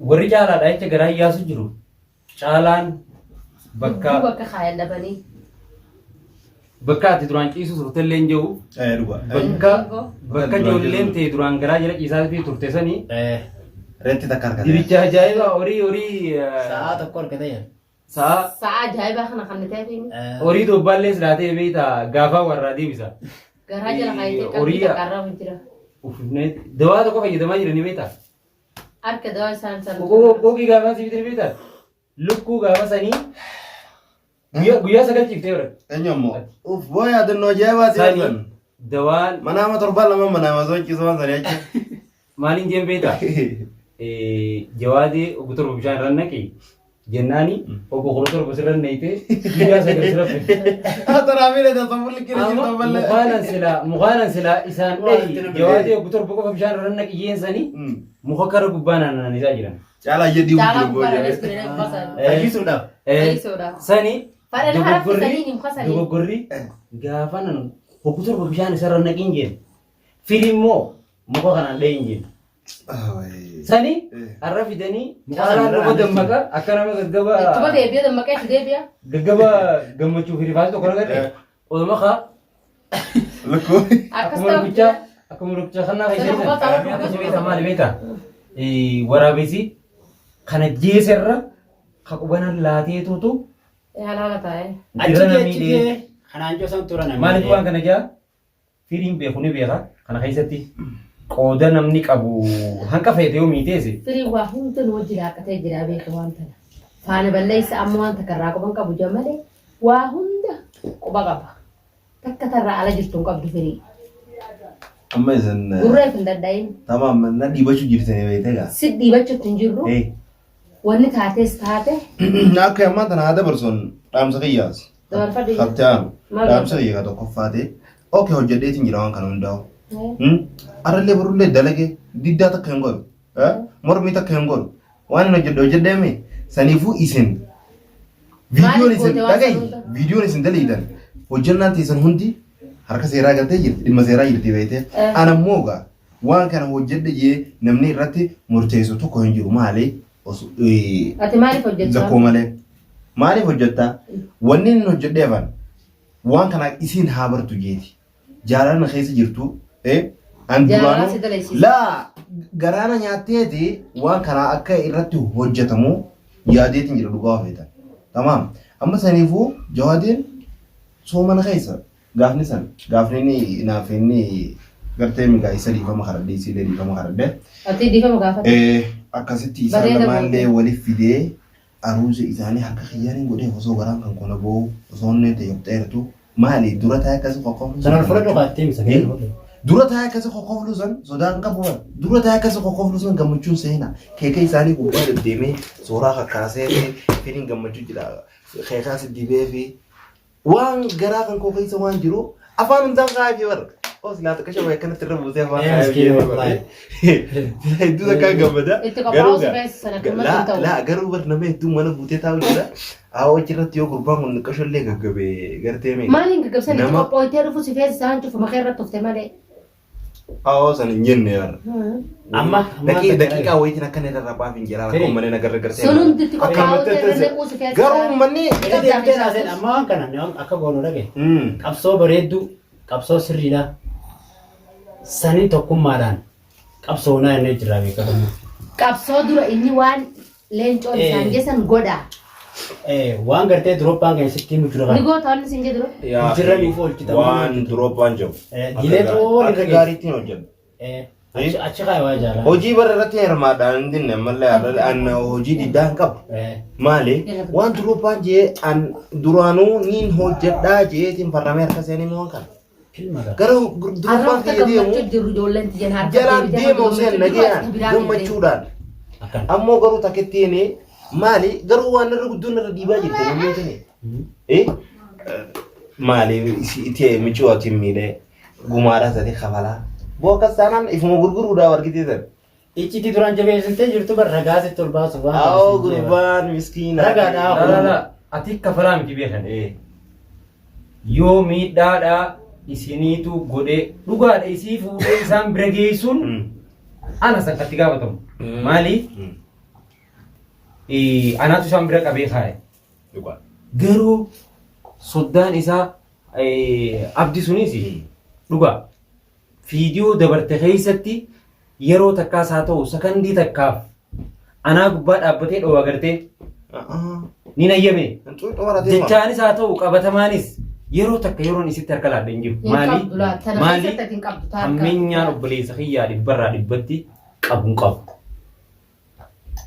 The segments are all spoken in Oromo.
warri caalaadha jecha garaa iyyaasu jiru caalaan bakka khayal dabani bakka ati duraan ciisu turtellee hin jiru bakka ijoolleen ta'e duraan garaa jala ciisaa fi turte sanii reetti takka argate dibicha ajaa'iba horii sa'a tokko argate sa'a ajaa'iba kana kan ta'e horii dobbaallee silaatee beektaa gaafa warraa deebisa garaa jala khayitee qalbii takkaarraa jira ufne dawaa tokko fayyadamaa jiranii beektaa harka dawaa isaan san Koki gaafa si bitee beektaa lukkuu gaafa sanii guyyaa sagal ciiftee bara. Eenyammoo booya yaadannoo ajaa'ibaa ta'e dawaan manaama torban lama manaama sochii soban sanii achi maaliin jeen beektaa jawaadee obbo Torba bishaan irra naqee jennaani obbo Kolo Torba sirra naqee guyyaa sagal sirra fide. Ataraamile tasawwurri kira jirtu malee. Mukaanan sila isaan dhayi jawaadee obbo Torba qofa bishaan irra naqee yeensanii muka kara gubbaa naanna'an isaa jiran. Caalaa jedhii Caalaa gubbaa Sani dogoggorri gaafa nan obbo Torba bishaan isarra naqee jeen filimmoo muka kanaan dhayin jeen. Sani arra fidanii caalaan nama dammaqa akka nama gaggaba ittuma deebi'a dammaqee itti deebi'a gaggaba gammachuu hirifaas tokko nagadhe oduma kaa akkuma rukuchaa kanaa keessatti beektaa maali beektaa waraabessi kana jeeserra ka qubanan laatee tuutu haalaala taa'e achi kanaan joosan turan maaliif waan kana jaa firiin beeku ni beeka kana keessatti qooda namni qabu hanqa feete yoo miiteesse. Firii waa hunda nu wajjin haqatee jira beeka waan tana. Faana balleessa amma waan takka irraa quban qabu jammalee waa hunda quba qaba. Takka tarraa ala jirtu hin qabdu firii. Amma isin Gurreef hin daddayin. tamam na dhiibachuu jirtanii beekte gaa. Si dhiibachuutti hin jirru. Wanni taates taate. Akka ammaa tana haada barsoon dhaamsa kiyyaas. Dabarfadhi. Habtaan dhaamsa kiyyaa tokkoffaate. Ookee hojjedheetiin jira waan kana hundaa'u. Arallee barullee dalage diddaa takka hin godhu mormii takka hin godhu waan hin hojjedheeme saniifuu isin viidiyoon isin daliidan hojjannaan teessan hundi harka seeraa galtee jirti dhimma seeraa jirti beekte anammoo gaa waan kana hojjedhe jee namni irratti murteessu tokko hin jiru maali ati maaliif hojjettaa zakkoo malee maaliif hojjettaa wanni hin hojjedheefan waan kana isin haa bartu jeeti jaalala keessa jirtu Andurano la garana nyaatteeti waan kana akka irratti hojjetamu yaadeetiin jira dhugaa feetan. Tamam. Amma saniifuu jawaadeen soomana keessa gaafni naafni gartee migaa isa dhiifama karadde isii dhiifama karadde. Ati dhiifama gaafate. Akkasitti isaan lamaallee waliif fidee aruusa isaanii harka xiyyaaniin godhee osoo garaan kan kona boo osoo inni ta'e dheertu maali dura taa'ee akkasii qoqqoofu. Sanaan fudhadhu qaattee misanii. Dura taa'ee akkasii qoqqooflu san sodaan qabuun dura taa'ee akkasii qoqqooflu san gammachuun seenaa keeka isaanii gubbaa deddeemee sooraa kakkaasee firiin gammachuu jira keekaa si dibee fi waan garaa kan koo keessa waan jiru afaan hundaan kaa'ee fi barra os laata kasha wayii akkanatti irra buutee afaan kaa'ee fi barra hedduu takkaa gammada garuu bar nama hedduu mana buutee taa'u jira awwa achirratti yoo gurbaan kun qashollee gaggabee gartee mee maaliin gaggabsan itti qophooytee dhufu si feesi isaan cufa maqaa irratti ufte malee. san hin jenne yaara. Amma daqiiqaa wayitiin akka inni irra baaf hin jira rakkoon malee nagarra gartee. Sun hundi itti qophaa'uu irra quusi feesi. Garuu manni amma waan kana akka goonu dhage qabsoo bareedduu qabsoo sirriidha sanii tokkummaadhaan qabsoo naa inni jira beekamu. Qabsoo dura inni waan leencoon isaan geessan godha. Waan gartee Durooppaan kan sitti nu jira. Ni goota waan isin jedhu. Jira ni foolchita. Waan Durooppaan jiru. Dileetoo akka gaariitiin hojjetu. Achi kaa waa jaala. Hojii bara irratti hirmaadhaan hin dinne mallee an hojii diddaa hin qabu. Maali waan Durooppaan jee an duraanuu niin hojjedhaa jeetiin farramee harka seenee waan kana. Garuu Durooppaan kiyya deemu jalaan deemu seen nagayaan gammachuudhaan. Ammoo garuu takkettiin maali garuu waan irra guddoon irra dhiibaa jirte namoonni tani maali itti michuu ati miidhee gumaadhaa sadi kafalaa bookas taanaan ifuma gurguruudhaa argiteetan. Icciti duraan jabeessitee jirtu bar ragaasitti ol baasuuf waan. Awoo gurbaan miskiina. Ragaadhaa. Ati kafalaa miti beekan yoo miidhaadhaa isiniitu godhee dhugaadha isii fuudhee isaan bira geessuun ana sakkatti gaafatamu maaliif anaatu isaan bira qabee kaaye. Garuu soddaan isaa abdi sunis dhugaa viidiyoo dabarte keessatti yeroo takkaas haa ta'u sakandii takkaaf anaa gubbaa dhaabbatee dhowwa agartee ni nayyame jechaanis haa ta'u qabatamaanis yeroo takka yeroon isitti harka laadha hin jiru maali hammeenyaan obboleessa kiyyaa dhibbarraa dhibbatti qabu hin qabu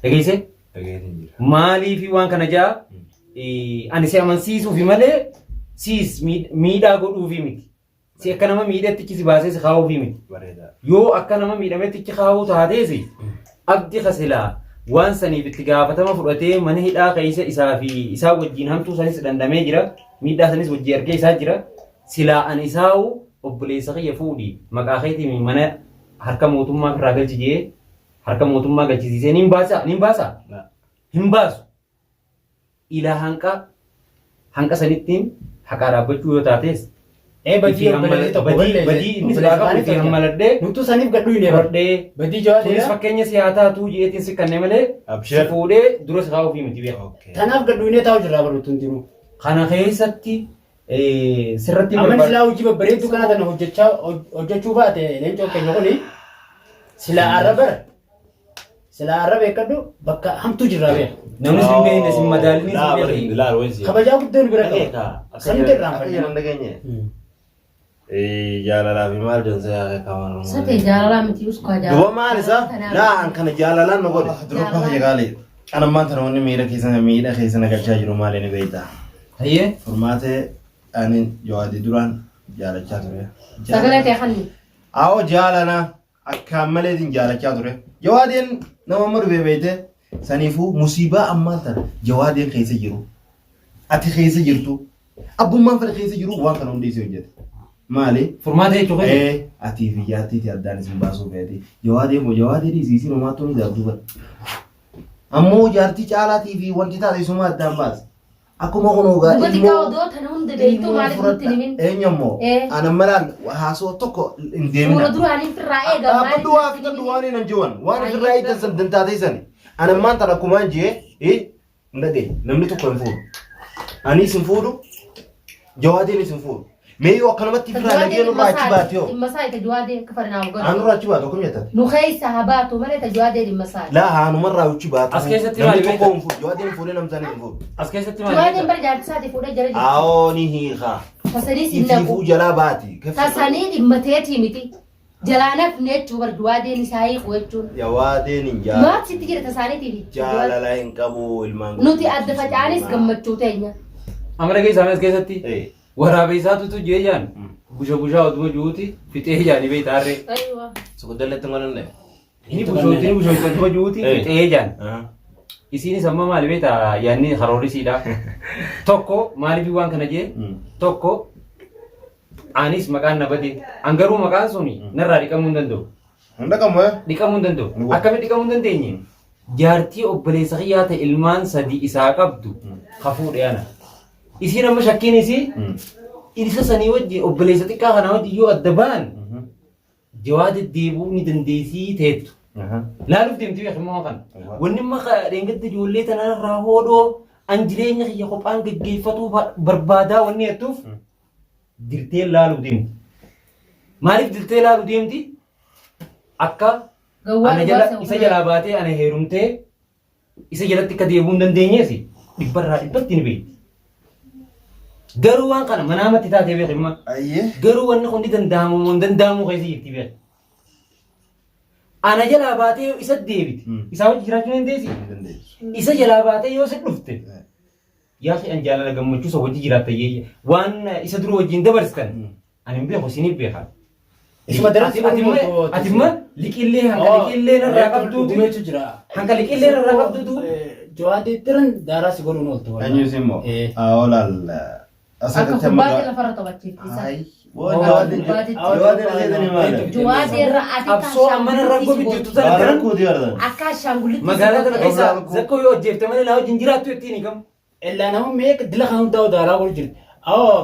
dhageesse maaliifi waan kana jaa ani si amansiisuufi malee siis miidhaa godhuufi miti si akka nama miidhattichi si baasee si kaa'uufi miti yoo akka nama miidhamettichi kaa'uu taateesi abdi kasilaa waan saniif itti gaafatama fudhatee mana hidhaa keessa isaa fi isaa wajjin hamtuu sanis dandamee jira miidhaa sanis wajjii argee isaa jira silaa ani isaa'u obboleessa kiyya fuudhi maqaa keetiin mana harka mootummaa irraa galchi jee harka mootummaa galchisiisee niin baasa hin baasu ilaa hanqa sanittiin haqaa dhaabbachuu yoo taates badii inni silaa qabu fi hammaladhee nutu saniif gadhuu hin eebadhee badii jawaadee fakkeenya siyaasaa tuu jeetiin si kannee malee si fuudhee dura si kaa'uu fi miti beeku. Tanaaf gadhuu hin taa'u jirraa baruutu hin jiru. Kana keessatti sirratti amma silaa hojii babbareedduu kana tana hojjechuu baate leencoo keenya kuni silaa arra beekadhu bakka hamtuu jirraa beeku. Namni sin beekne sin madaalini sin beekne. Kabajaa guddoo nu bira qaba. Sanitti irraanfannee. Jaalalaa fi maal jansa yaa kaawwan. Sate jaalalaa miti uskoo jaalalaa. Duba maal isaa? Laa an kana jaalalaan nu godhe. Durba fayyagaalee. Anammaan tana wanni miidha keessa nagalchaa jiru maali ni beektaa? Hayyee. Furmaatee ani jawaadii duraan jaalachaa ture. Sagalee kee kanni. Awoo jaalala akkaan maleetiin jaalachaa ture. Jawaadiin nama amma dhufee beekte saniifuu musiibaa ammaan tana jawaadiin keessa jiru. Ati keessa jirtu. Abbummaan fedha keessa jiru waan kana hundeessee hojjete. Maali? Furmaatee jechuudha. Ati fi yaatti addaan isin baasuu feeti. Jawaadee dhiisiisin homaattuu ni gaabduu bara. Ammoo jaartii caalaatii fi wanti taate isuma addaan baase. Akkuma kun ogaa ilmoo. Dubbati kaa'u tana hunda beektuu maaliif nutti himin? Eenyammoo ana malaan haasoo tokko hin deemina. Fuula duraanii firraa eega maaliif? Abduu waa fi taddu waan hin jiwan waan firraa eeggan san dantaatee sani. Ana maan tana akkumaan jee ndagee namni tokko hin fuudhu. Anis hin fuudhu jawaadeenis hin fuudhu. Meeyoo akkanumatti firraa nagee nurraa achi baate yoo. Dhimma isaa ita jawaadeen akka fara naaf godhu. Nurraa achi baate akkam jettati? Nu keessa haa baatu malee ita jawaadeen dhimma isaa. Laa haanumarraa achi baatu. As keessatti maali beekta? Namni tokko hin fuudhu jawaadeen fuudhee namsaan hin fuudhu. As keessatti maali Jawaadeen bara jaartisaati fuudhee jala jirti. Aawoo ni hiikaa. Tasaniis hin naqu. Ififuu jalaa baati. Tasanii dhimmateetii miti. Jalaanaaf neechuu bar jawaadeen isaa hiiku jechuun. Jawaadeen hin jaalala. Maaf sitti jira tasaaniitiifi. Jaalala hin qabu ilmaan Nuti adda facaanis gammachuu teenya. Amala keessaa as keessatti waraabeessaatu jee jaan bushaa oduma juuti fixee jaani beektaarree. Sokodalleetti malanne. Inni bushootini oduma juuti fixee jaan. Isinis amma maali beektaa yaanni haroorisiidha. Tokko maaliif waan kana jee tokko anis maqaan nabate angaruu maqaan suni narraa dhiqamuu hin danda'u. Dhiqamuu hin danda'u. Akkamitti dhiqamuu hin dandeenye? Jaartii obboleessa kiyyaa ta'e ilmaan sadii isaa qabdu hafuudhe ana. Isiin amma shakkiin isii ilisa sanii wajji obboleessa xiqqaa kanaa wajji yoo adda ba'an jawaad deebuu ni dandeessii teettu. Laaluuf deemtii beekamaa kana. Wanni amma dheengadda ijoollee tanarraa hoodhoo an jireenya kiyya kophaan gaggeeffatuu barbaadaa wanni jettuuf dirtee laaluuf deemti. Maaliif dirtee laaluuf deemti? Akka isa jalaa baatee ana heerumtee isa jalatti akka deebuu hin dandeenyees dhibbarraa dhibbatti ni beekti. Garuu waan kana manaamatti taatee beekama. Garuu wanni kun ni danda'amu keessa jirti beekama. Ana jalaa baatee isa deebiti. Isaa wajji jiraachuu ni dandeessi. Isa jalaa baatee yoo si dhufte yaa an jaalala gammachuu isa wajji jiraatta yeeyya. Waan isa dura wajjin dabarsitan ani hin beeku isiniif beekaa. Ati immoo liqillee hanqa liqillee narraa qabduutu jira. Hanqa liqillee narraa qabduutu. Jawaadee tiran daaraa si godhuun ooltu. Eenyuus immoo olaal. Akka kubbaatti lafarra taphachiifti. Jawaadee irra ati absoo ammana rakkoo bijjirtu sana jiran akka ashaangullitti magaalaa kana keessa zakkoo yoo hojjeefte malee laa wajjin jiraattu ittiin hiikamu. Illaa nama meeqa dila kan hundaa'u daaraa godhu jirti.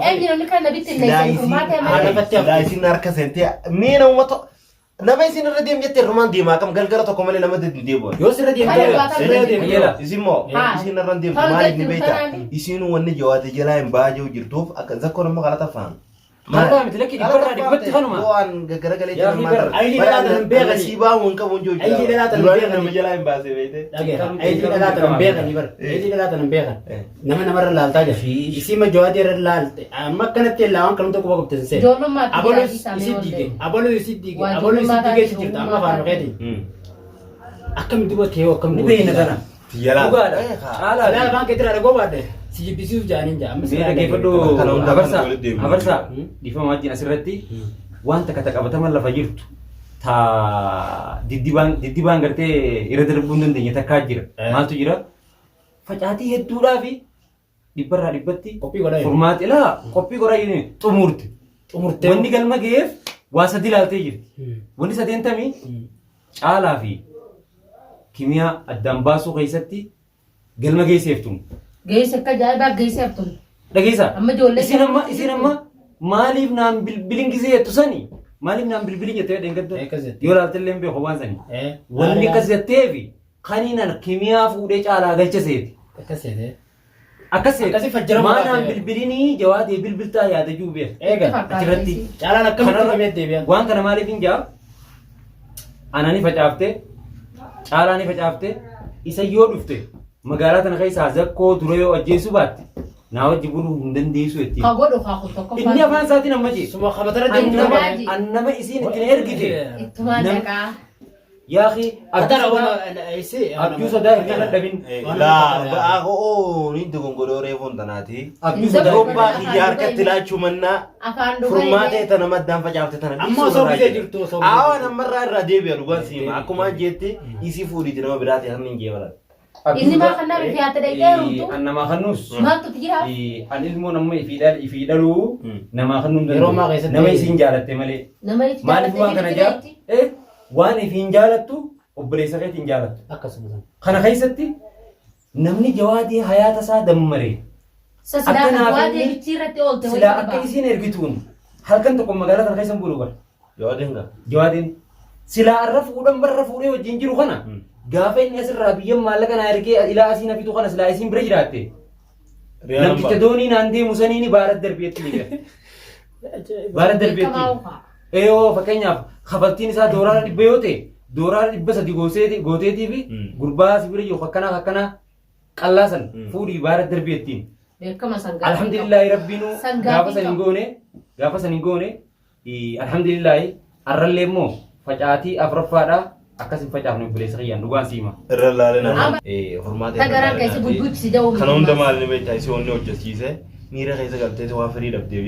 Eenyu namni kan nabitti hin leessan furmaatee malee. Laayisin harka seentee miina uummata Nama isin irra deem jettee rumaan deemaa kam galgala tokko malee lamatti ittiin deebi'u. Yoo sirra deemtee Isin moo isin irra deemtu maaliif ni beekta? Isin wanni jawaate jalaa hin baajee jirtuuf akka zakkoo nama qalata fa'aan. Martaa miti lakki dhibbarraa dhibbatti kanuma. Waan gaggaraagalee jiran maal? Ayilii dhalaatan hin beekani. Siibaa waan qabu hin jiru. Ayilii dhalaatan hin Duraan beekani. nama jalaa hin baasee beekte. Ayilii dhalaatan hin beekani bar. Ayilii dhalaatan hin beekan. Nama namarra laaltaa jira. Isii ma jawaate irra laalte. Amma akkanatti laawwan kanuma tokko bakka bittinse. Abaluu isii diige. Abaluu isii diige. Abaluu isii diige si jirta amma afaan maqeeti. Akkamitti dubbatti yoo akkamitti. Ni beekna kana. Yalaa. Dhugaadha. Caalaa. Alaa afaan keetti irraa gobaadhe. Si jibbisiisuuf jaaniin jaa. Amma Mee dhaggeeffadhu habarsaa dhiifama wajjin asirratti wanta kata qabataman lafa jirtu taa diddibaan gartee irra darbuu hin dandeenye takkaa jira. Maaltu jira? Facaatii hedduudhaa fi dhibbarraa dhibbatti furmaati ilaa qophii qoraa xumurte. Wanni galma ga'eef waa sadi ilaaltee jirti. Wanni sadeentamii caalaa fi kimiyaa addaan baasuu keessatti galma geesseeftuun. Geesse akka ajaa'ibaa geesseeftuun. Dhageessa. Amma ijoollee isin amma maaliif naan bilbilin gisee jettu sani? Maaliif naan bilbilin jettee dheengadda? Yoo laaltellee hin beeku waan sani. Wanni akkas jetteefi kaniinan kimiyaa fuudhee caalaa galchaseeti. Akkasii maa naan bilbilinii jawaatee bilbiltaa yaadachuu beeku. Achirratti Caalaan akkamitti himee deebi'a? waan kana maaliif hin jaa? Anani facaaftee caalaani facaaftee isa yoo dhufte magaalaa tana keessaa zakkoo dura yoo ajjeessu baatte naa wajji buluu hin dandeessu jetti. Ka godhu haa kun tokko. Inni afaan isaatiin amma jee. Suma qabatara deemtu Annama isiin ittiin ergite. Ittuma dhaqaa. Yaaqi Attara oma isi abjuu sodaa hin dadhabin. Laa oo ni dogongoroo reefoon tanaati. Abjuu sodaa Robbaa kiyyaa harkatti laachuu mannaa Afaan dhugaa. furmaatee tana maddaan facaafte tana. Amma osoo bisee jirtu osoo. Awa namarraa irraa deebi'a dhugaan siima. Akkuma jetti isii fuudhiiti nama biraati hamni hin jeebalan. Inni maa kan nama fiyaata dhaqee rumtu. Annamaa kannus. Maaltu jira? An ilmoo nama ifii dhaluu namaa kannuu Yeroo maa keessatti nama isiin jaalatte malee. Nama itti Maaliif waan kana jaa? Waan ifiin jaalattu obboleessa keetti hin jaalattu. Akkasuma. Kana keessatti namni jawaatee hayaata isaa dammaree. Sasilaa waa deebichi irratti oolte. Silaa akka isiin ergituun halkan tokko magaalaa kana keessan bulu bara. Jawaatiin gaa. Jawaatiin silaa irra fuudhan barra fuudhee wajjin jiru kana gaafa inni asirraa biyyan maallaqa naa ergee ilaa asiin hafitu kana silaa isiin bira jiraatte. Namticha doonii naan deemu saniini baara darbeetti ni jira. Baara darbeetti. Eeyoo fakkeenyaaf kafaltiin isaa dooraara 100 yoo ta'e dooraara 300 gooteetii fi gurbaa sibira yoo akkana qallaasan fuudhii baara darbeettiin. Beekama sangaa. Alhamdulillahi rabbiinu gaafa san hin goone alhamdulillahi arrallee immoo facaatii afuraffaadhaa akkasin facaafne obboleessa kiyyaan dhugaan siima. Irra laalee nama. Hormaatee. Tagaraan keessa bulbuutti si da'uu. Kana hunda maal ni beektaa isii wanni hojjechiise miira keessa galtee waan firii dhabdee